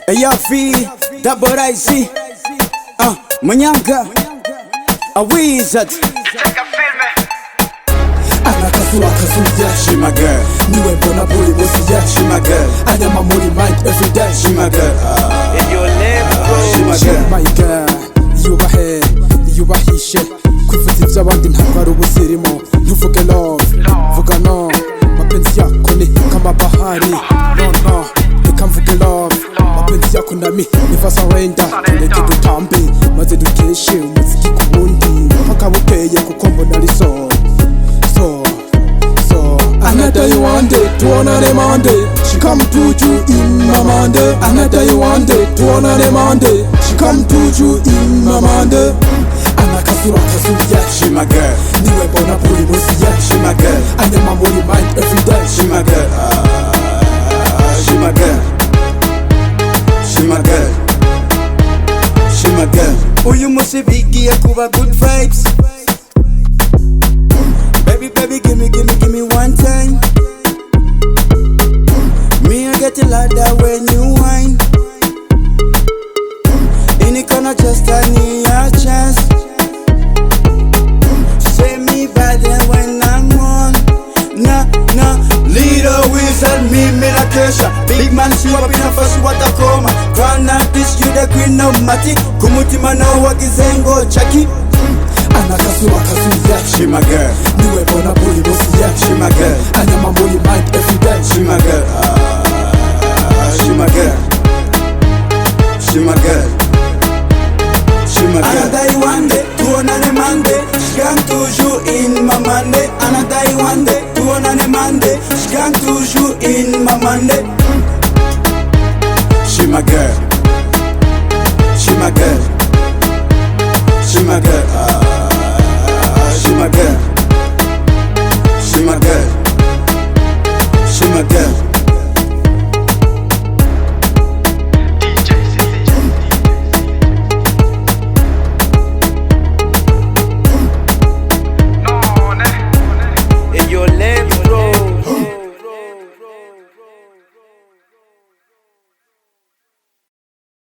AFI, Double IC, Manyanga, a wizard. Anakasura kazuya, She my girl. niwe mbona buri munsi ya She my girl. anyama muri mind every day. She my girl. In your name, She my She girl. my girl, yubahe, yubahishe kwifuza iby'abandi ntabwo ari ubuzirimo. Ntuvuge love, vuga no, mapenzi yako ni kama bahari. No no, reka mvuge love, mapenzi yako nami niva surrender. Tureke dutambe maze dukeshe umuziki ku wundi mpaka bukeye kuko mbona ari so. Another you one day, tuonane Monday. She come to you in my Monday. Another you one day, tuonane Monday. She come to you in my Monday. Anakasura kazuya, She my girl. niwe mbona buri munsi ya She my girl. anyama muri mind every day. She my girl. She my girl. She my girl. She my girl. Uyu musi bigiye kuba good vibes. Baby, give me one time. Me, I get it like that when you whine. In it gonna just I need a chance. Say me bad when I'm on. Nah, little wizard, me la kesha. Big man, she up in a first water coma. Crown and this, you the queen of Mati. Kumutima na wakizengo chaki. Anakasura kazuya, She my girl. niwe mbona buri munsi ya She my girl. anyama muri mind every day. She my girl.